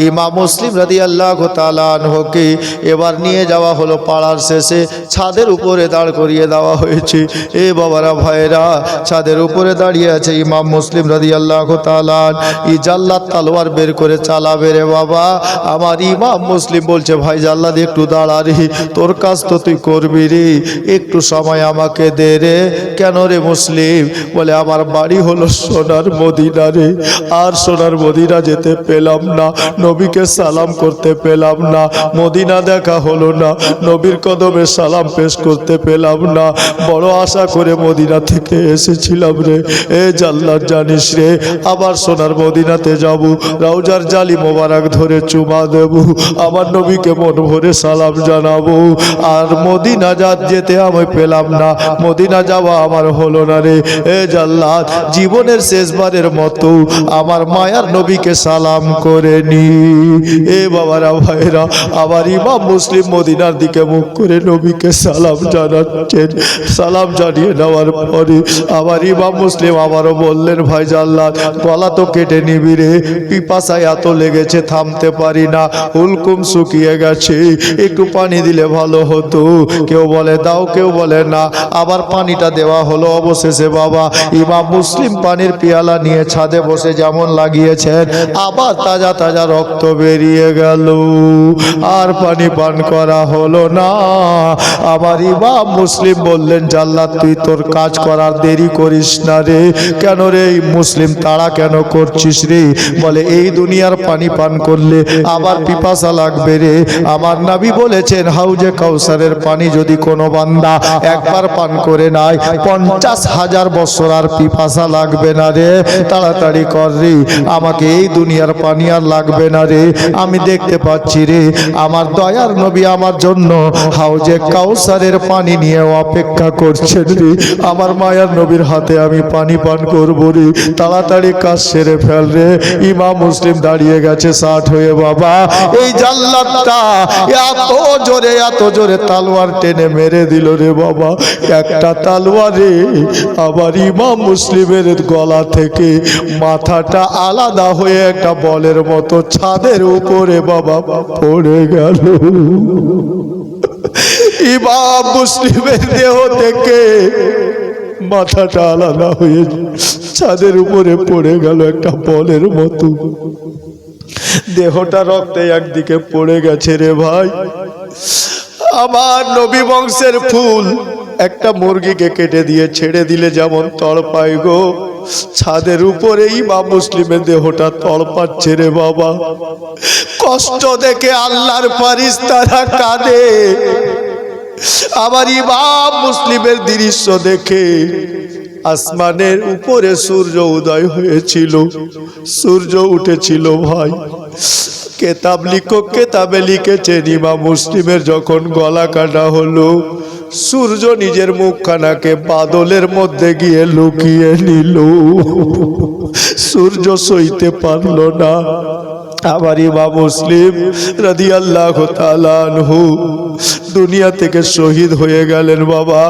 ইমাম মুসলিম রাদিয়াল্লাহু তাআলা আনহুকে এবার নিয়ে যাওয়া হলো পাড়ার শেষে, ছাদের উপরে দাঁড় করিয়ে দেওয়া হয়েছে। এ বাবারা, ভাইরা, ছাদের উপরে দাঁড়িয়ে আছে ইমাম মুসলিম রাদিয়াল্লাহু তাআলা। ই জাল্লাদ তলোয়ার বের করে চালাবে রে বাবা। আমার ইমাম মুসলিম বলছে, ভাই জাল্লাদ একটু দাঁড়া রে, তোর কাজ তো তুই করবি রে, একটু সময় আমাকে দে রে। কেন রে মুসলিম? বলে আমার বাড়ি হলো সোনার মদিনা রে, আর সোনার মদিনা যেতে পেলাম না, নবীকে সালাম করতে পেলাম না, মদিনা দেখা হলো না, নবীর কদমে সালাম পেশ করতে পেলাম না, বড় আশা করে মদিনা থেকে এসেছিলাম রে। এ জাল্লাদ জানিস রে, আবার সোনার মদিনাতে যাব, রওজার জালি মোবারক ধরে চুমা দেব, আমার নবীকে মন ভরে সালাম জানাবো, আর মদিনা যেতে আমি পেলাম না, মদিনা যাওয়া আমার হলো না রে। এ জাল্লাদ, জীবনের শেষবারের মতো আমার মায়ার নবীকে সালাম করে নি। এ বাবারা, ভাইরা, আবার ইমাম মুসলিম মদিনার দিকে মুখ করে নবীকে সালাম জানাচ্ছেন। সালাম জানিয়ে নেওয়ার পরে আবার ইমাম মুসলিম আবারও বললেন, ভাই জাল্লাদ, গলা তো কেটে নিবি রে, পিপাসায় এত লেগেছে থামতে পারি না, হুলকুম শুকিয়ে গেছে, একটু পানি দিলে ভালো হতো। কেউ বলে দাও, কেউ বলে না, আবার পানিটা দেওয়া হলো। অবশেষে বাবা ইমাম মুসলিম পানির পিয়ালা নিয়ে ছাদে বসে যেমন লাগিয়েছেন, আবার তাজা তাজা রক্ত বেরিয়ে গেল, আর পানি পান করা হলো না। আবার ইমাম মুসলিম বললেন, জাল্লাদ তুই তোর কাজ করার দেরি করিস না রে। কেন রে মুসলিম, তাড়া কেন করছিস রে? বলে এই দুনিয়ার পানি পান করলে আবার পিপাসা লাগবে রে। আমার নবী বলেছেন, হাউজে কাউসারের পানি যদি কোনো বান্দা একবার পান করে নাই, 50,000 বছর আর পিপাসা লাগবে না রে। তাড়াতাড়ি কর রে, আমাকে এই দুনিয়ার পানি আর লাগবে না রে। আমি দেখতে পাচ্ছি রে, আমার দয়ার নবী আমার জন্য হাউজে কাউসারের পানি নিয়ে অপেক্ষা করছেন রে। আমার মায়ার নবীর হাতে আমি পানি পান করবো রে, তাড়াতাড়ি কাজ সেরে ফেল রে। ইমাম মুসলিম দাঁড়িয়ে গেছে 60 হয়ে বাবা। এই জাল্লাদটা এত জোরে তালোয়ার টেনে মেরে দিল রে বাবা। একটা তালোয়ারে আবার ইমাম মুসলিমের গলা থেকে মাথাটা আলাদা হয়ে একটা বলের মতো ছাদের উপরে বাবা পড়ে গেল। ইমাম মুসলিমের দেহ থেকে মাথাটা আলাদা হয়ে ছাদের উপরে পড়ে গেল একটা বলের মতো। দেহটা রক্তে একদিকে পড়ে গেছে রে ভাই। আমার নবী বংশের ফুল একটা মুরগিকে কেটে দিয়ে ছেড়ে দিলে যেমন তড়পায় গো, ছাদের উপরে ইমাম মুসলিমের দেহটা তড়পাচ্ছে রে বাবা। কষ্ট দেখে আল্লাহর ফেরেশতারা কাঁদে। আবার ইমাম মুসলিমের দৃশ্য দেখে আসমানের উপরে সূর্য উদয় হয়েছিল, সূর্য উঠেছিল ভাই। কেতাব লিখক কেতাবে লিখেছেন ইমাম মুসলিমের যখন গলা কাটা হলো, সূর্য নিজের মুখখানাকে বাদলের মধ্যে গিয়ে লুকিয়ে নিল। সূর্য সইতে পারল না। আবার ইমাম মুসলিম রাদিয়াল্লাহু তাআলা আনহু দুনিয়া থেকে শহীদ হয়ে গেলেন বাবা।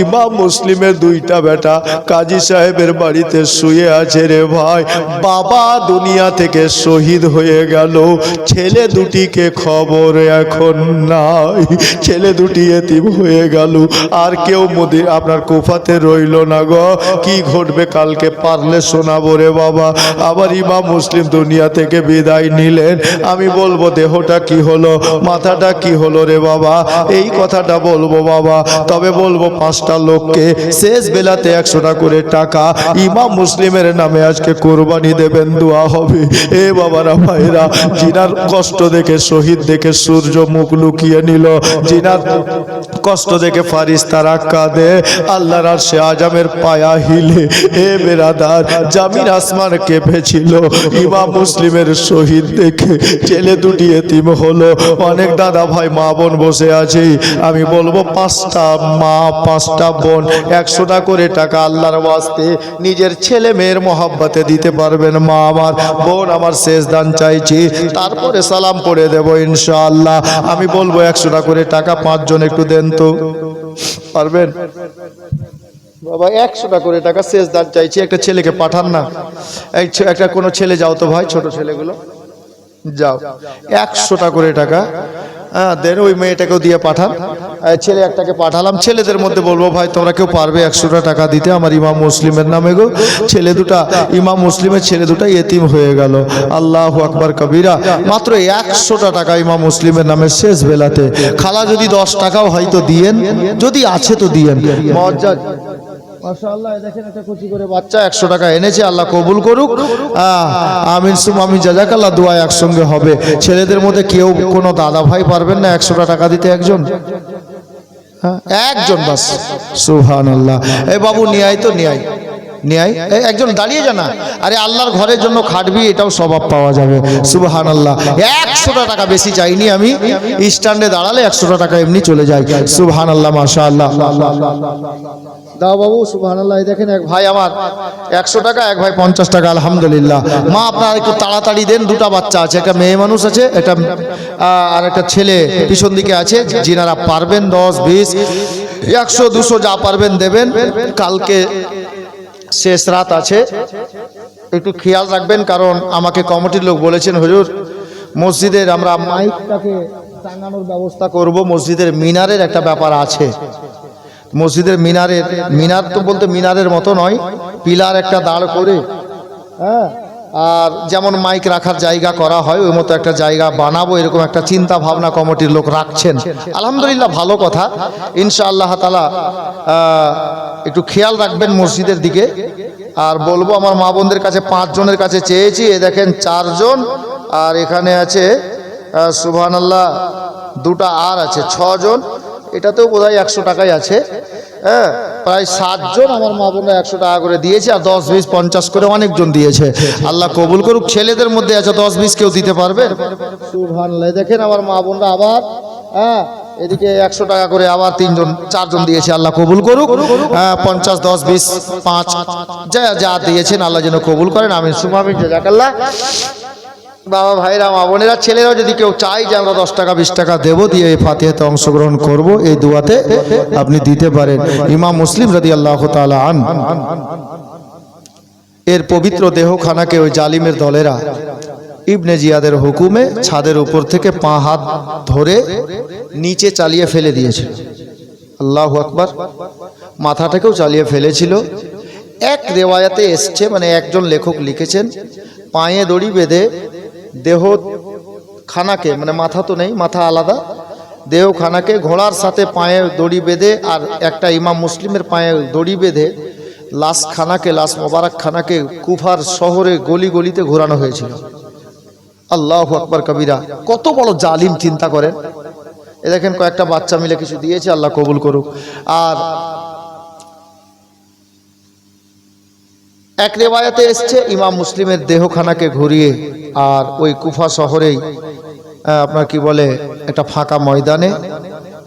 ইমাম মুসলিমের দুইটা বেটা কাজী সাহেবের বাড়িতে শুয়ে আছে রে ভাই। বাবা দুনিয়া থেকে শহীদ হয়ে গেল, ছেলে দুটিকে খবর এখন নাই, ছেলে দুটি এতিম হয়ে গেল। আর কেউ আপনার কুফাতে রইল না গো। কি ঘটবে কালকে পারলে শোনাবো রে বাবা। আবার ইমাম মুসলিম দুনিয়া থেকে বিদায় নিলেন। আমি বলবো দেহটা কি হলো, মাথাটা কি হলো রে বাবা, এই কথাটা বলবো বাবা। তবে বলবো 5টা লোককে শেষ বেলাতে 100টা করে টাকা ইমাম মুসলিমের নামে আজকে কোরবানি দেবেন, দোয়া হবে। এ বাবারা ভাইরা, জিনার কষ্ট দেখে শহীদ দেখে সূর্য মুখ লুকিয়ে নিল, জিনার কষ্ট দেখে ফেরেশতারা কাঁদে, আল্লাহর আরশে আজমের পায়া হিলে। এ বেরাদার, জমিন আসমান কেঁপেছিল ইমাম মুসলিমের শহীদ দেখে। ছেলে দুটি এতিম হলো। অনেক দাদা ভাই মা বোন বসে আছে। আমি বলবো 5টা মা 5টা বোন 100টা করে টাকা আল্লাহর ওয়াস্তে নিজের ছেলে মেয়ের মহব্বতে দিতে পারবেন। মা আমার, বোন আমার, শেষ দান চাইছি, তারপরে সালাম পড়ে দেব ইনশাআল্লাহ। আমি বলবো 100টা করে টাকা 5 জন একটু দেন তো, পারবেন বাবা? 100টা করে টাকা শেষ দান চাইছি। একটা ছেলেকে পাঠান না, একটা কোনো ছেলে যাও তো ভাই, ছোট ছেলেগুলো যাও, 100টা করে টাকা দেন, ওই মেয়েটাকেও দিয়ে পাঠান। ছেলে একটাকে পাঠালাম। ছেলেদের মধ্যে বলবো ভাই তোমরা কেউ পারবে 100টা টাকা দিতে আমার ইমাম মুসলিমের নামে গো? ছেলে দুটা, ইমাম মুসলিমের ছেলে দুটা এতিম হয়ে গেল। আল্লাহু আকবার কবিরা। মাত্র 100টা টাকা ইমাম মুসলিমের নামে শেষ বেলাতে। খালা যদি 10 টাকাও হয়তো দিয়েন, যদি আছে তো দিয়েন। মজ্জাদ মাশাআল্লাহ, দেখেন একটা কুচি করে বাচ্চা 100 টাকা এনেছে, আল্লাহ কবুল করুক। আমিন সুম আমিন, জাযাকাল্লাহ। দোয়া একসঙ্গে হবে। ছেলেদের মধ্যে কেউ কোনো দাদা ভাই পারবেন না 100টা টাকা দিতে? একজন, একজন বাস। সুবহানাল্লাহ। এই বাবু নিয়ে আয় তো, নিয়ে আয়, নিয়ে আয়। একজন দাঁড়িয়ে জানা, আরে আল্লাহর ঘরের জন্য খাটবি, এটাও স্বভাব পাওয়া যাবে। সুবহানাল্লাহ। 100টা টাকা বেশি চাইনি আমি, স্ট্যান্ডে দাঁড়ালে 100টা টাকা এমনি চলে যায়। সুবহানাল্লাহ, মাশাআল্লাহ। দাও বাবু, সুবহানাল্লাহ। দেখেন এক ভাই আমার 100 টাকা, এক ভাই 50 টাকা। আলহামদুলিল্লাহ। মা আপনারা একটু তাড়াতাড়ি দেন, 2টা বাচ্চা আছে, একটা মেয়ে মানুষ আছে, একটা আর একটা ছেলে পিছন দিকে আছে। যিনারা পারবেন 10, 20, 100, 200 যা পারবেন দেবেন। কালকে শেষ রাত আছে, একটু খেয়াল রাখবেন। কারণ আমাকে কমিটির লোক বলেছেন হুজুর মসজিদের আমরা মাইকটাকে টাঙানোর ব্যবস্থা করব। মসজিদের মিনারের একটা ব্যাপার আছে। মসজিদের মিনার তো বলতে মিনারের মতো নয়, পিলার একটা দাঁড় করে, হ্যাঁ, আর যেমন মাইক রাখার জায়গা করা হয় ওই মতো একটা জায়গা বানাবো, এরকম একটা চিন্তা ভাবনা কমিটির লোক রাখছেন। আলহামদুলিল্লাহ, ভালো কথা। ইনশাআল্লাহ তাআলা একটু খেয়াল রাখবেন মসজিদের দিকে। আর বলবো আমার মা বোনদের কাছে 5 জনের কাছে চেয়েছি, এ দেখেন 4 জন, আর এখানে আছে সুবহানাল্লাহ 2টা আর আছে 6 জন। এটাতেও বোধহয় 100 টাকাই আছে। হ্যাঁ, প্রায় 7 জন আমার মা বোনরা 100 টাকা করে দিয়েছে, আর 10, 20, 50 করে অনেকজন দিয়েছে। আল্লাহ কবুল করুক। ছেলেদের মধ্যে আছে 10, 20 কেউ দিতে পারবে? সুবহানাল্লাহ। দেখেন আমার মা বোনরা আবার, হ্যাঁ, এদিকে 100 টাকা করে আবার 3 জন 4 জন দিয়েছে। আল্লাহ কবুল করুক। 50, 10, 20, 5 যা দিয়েছেন আল্লাহ যেন কবুল করেন। আমিন সুম আমিন, জাযাকাল্লাহ। বাবা ভাইরা মা বোনেরা ছেলেরাও যদি কেউ চাই যে আমরা 10 টাকা 20 টাকা দেবো, দিয়ে এই ফাতিহাতে অংশগ্রহণ করব, এই দোয়াতে আপনি দিতে পারেন। ইমাম মুসলিম রাদিয়াল্লাহু তাআলা আন এর পবিত্র দেহখানাকে ওই জালিমের দলেরা ইবনে জিয়াদের হুকুমে ছাদের উপর থেকে 5 হাত ধরে নিচে চালিয়ে ফেলে দিয়েছে। আল্লাহু আকবার। মাথাটাকেও চালিয়ে ফেলেছিল। এক রেওয়ায়াতে এসছে, মানে একজন লেখক লিখেছেন, পায়ে দড়ি বেঁধে দেহ খানাকে, মানে মাথা তো নেই, মাথা আলাদা, দেহখানাকে ঘোড়ার সাথে পায়ে দড়ি বেঁধে আর একটা ইমাম মুসলিমের পায়ে দড়ি বেঁধে লাশ মোবারক খানাকে কুফার শহরে গলি গলিতে ঘোরানো হয়েছিল। আল্লাহু আকবার কবিরা, কত বড় জালিম চিন্তা করেন। এ দেখেন কয়েকটা বাচ্চা মিলে কিছু দিয়েছে, আল্লাহ কবুল করুক। আর এক রেওয়ায়াতে এসছে ইমাম মুসলিমের দেহখানাকে ঘুরিয়ে আর ওই কুফা শহরেই আপনার কি বলে একটা ফাঁকা ময়দানে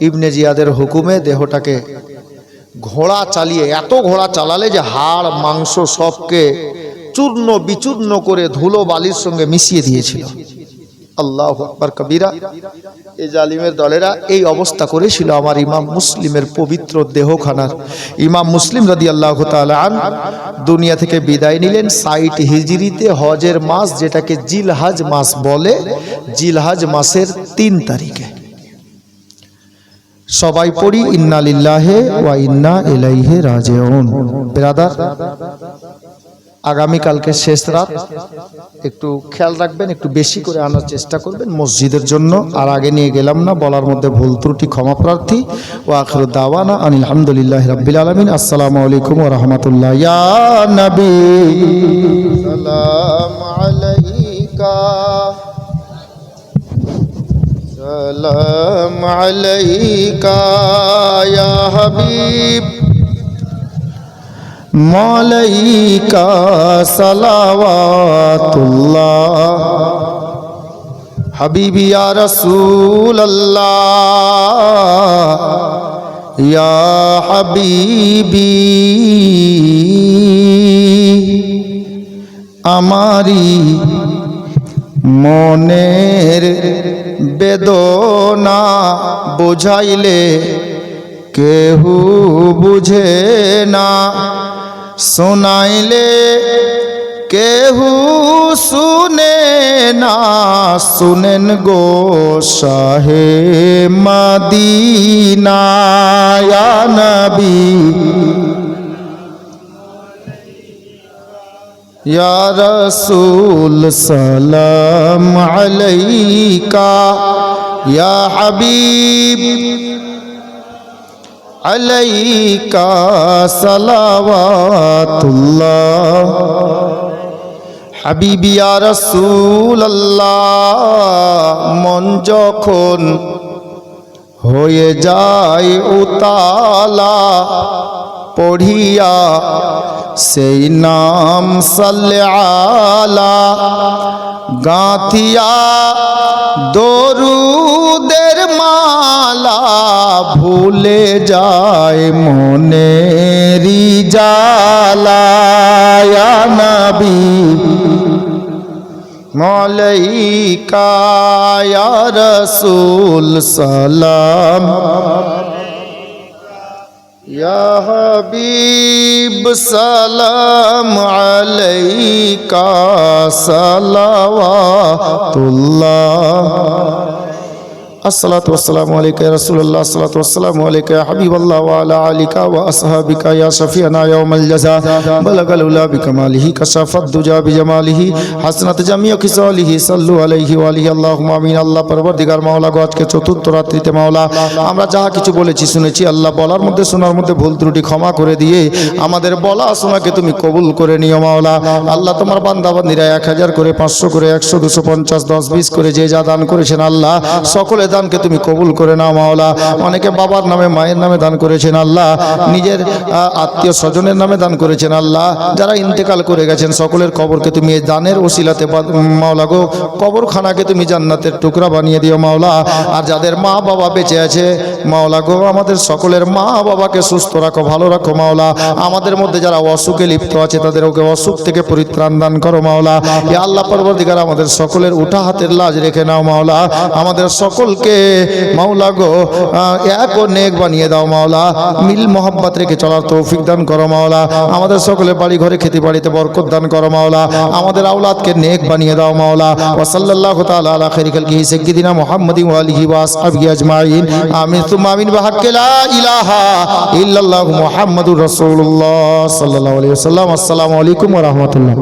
ইবনে জিয়াদের হুকুমে দেহটাকে ঘোড়া চালিয়ে, এত ঘোড়া চালালে যে হাড় মাংস সবকে চূর্ণ বিচূর্ণ করে ধুলো বালির সঙ্গে মিশিয়ে দিয়েছিল। আল্লাহু আকবার কবিরা। এই জালিমের দলেরা এই অবস্থা করেছিল আমার ইমাম মুসলিমের পবিত্র দেহখানার। ইমাম মুসলিম রাদিয়াল্লাহু তাআলা আনহু দুনিয়া থেকে বিদায় নিলেন ৬০ হিজরিতে হজের মাস, যেটাকে জিলহজ মাস বলে, জিলহজ মাসের ৩ তারিখে। সবাই পড়ি ইন্না লিল্লাহি ওয়া ইন্না ইলাইহি রাজিউন। ব্রাদার, আগামীকালকে শেষ রাত, একটু খেয়াল রাখবেন, একটু বেশি করে আনার চেষ্টা করবেন মসজিদের জন্য। আর আগে নিয়ে গেলাম না, বলার মধ্যে ভুল ত্রুটি ক্ষমা প্রার্থী। ওয়া আখিরু দাওয়ানা আনিল হামদুলিল্লাহি রাব্বিল আলামিন। আসসালামু আলাইকুম ওয়া রাহমাতুল্লাহ। ইয়া নবী সালাম আলাইকা, সালাম আলাইকা ইয়া হাবিব, মালাইকা সালাওয়াতুল্লাহ, হাবিবি ইয়া রাসূলুল্লাহ, ইয়া হাবিবি। আমারি মনের বেদনা বুঝাইলে কেহু বুঝে না, শোনাইলে কেহু শুনে না, শুনেন গো শাহে মদিনা ইয়া নবী, ইয়া রাসূল সালাম আলাইকা, ইয়া হাবিব আলাইকা সালাওয়াতুল্লাহ, হাবিবি ইয়া রাসূলুল্লাহ। মন যখন হয়ে যায় উতালা, পড়িয়া সেই নাম সাল্লা, গাঁথিয়া দরুদের মালা, ভুলে যায় মনেরি জালা ইয়া নবী, মালাইকা ইয়া রাসূল সালাম, ইয়া হাবিব সালাম আলাইকা সালাওয়াতুল্লাহ। আসসালাতু ওয়াসসালামু আলাইকা ইয়া রাসূলুল্লাহ, আসসালাতু ওয়াসসালামু আলাইকা ইয়া হাবিবাল্লাহ ওয়া আলা আলিকা ওয়া আসহাবিকা ইয়া শাফিয়ানা ইয়াউমাল জাযা, বালাগাল উলা বিকামালিহি কাশাফাদ দুজা বিজামালিহি, হাসনাত জামিউ খিসালিহি, সাল্লু আলাইহি ওয়া আলিহি আল্লাহুম্মা আমিন। আল্লাহ পরবর্তীকার মাওলা গো, আজকে চতুর্থ রাত্রিতে মাওলা আমরা যাহা কিছু বলেছি শুনেছি, আল্লাহ বলার মধ্যে শোনার মধ্যে ভুল ত্রুটি ক্ষমা করে দিয়ে আমাদের বলা শোনাকে তুমি কবুল করে নিও মাওলা। আল্লাহ তোমার বান্দা বান্দীরা 1000 করে, 500 করে, 100, 250, 10, 20 করে যে যা দান করেছেন আল্লাহ সকলে দানকে তুমি কবুল করে নাও মাওলা। অনেকে বাবার নামে মায়ের নামে দান করেছেন আল্লাহ, নিজের আত্মীয় স্বজনের নামে দান করেছেন আল্লাহ। যারা ইন্তেকাল করে গেছেন সকলের কবরকে তুমি এই দানের ওসিলাতে মাওলা গো কবরখানাকে তুমি জান্নাতের টুকরা বানিয়ে দিও মাওলা। আর যাদের মা বাবা বেঁচে আছে মাওলা গো, আমাদের সকলের মা বাবাকে সুস্থ রাখো, ভালো রাখো মাওলা। আমাদের মধ্যে যারা অসুখে লিপ্ত আছে তাদের ওকে অসুখ থেকে পরিত্রাণ দান করো মাওলা। ইয়া আল্লাহ পরবর্তীকার আমাদের সকলের উঠা হাতের লাজ রেখে নাও মাওলা। আমাদের সকলকে মাওলা গো এক ও নেক বানিয়ে দাও মাওলা। মিল মোহাব্বত রেখে চলার তৌফিক দান করো মাওলা। আমাদের সকলের বাড়ি ঘরে খেতে বাড়িতে বরকত দান করো মাওলা। আমাদের আওলাদকে নেক বানিয়ে দাও মাওলা। ওয়া সাল্লাল্লাহু তাআলা আলা খাইরি খালকিহি সাইয়্যিদিনা মুহাম্মাদিন ওয়া আলিহি ওয়া আসহাবিহি আজমাইন। আমিন সুম্মা আমিন। বিহাক্কি লা ইলাহা ইল্লাল্লাহু মুহাম্মাদুর রাসূলুল্লাহ সাল্লাল্লাহু আলাইহি ওয়াসাল্লাম। আসসালামু আলাইকুম ওয়া রাহমাতুল্লাহ।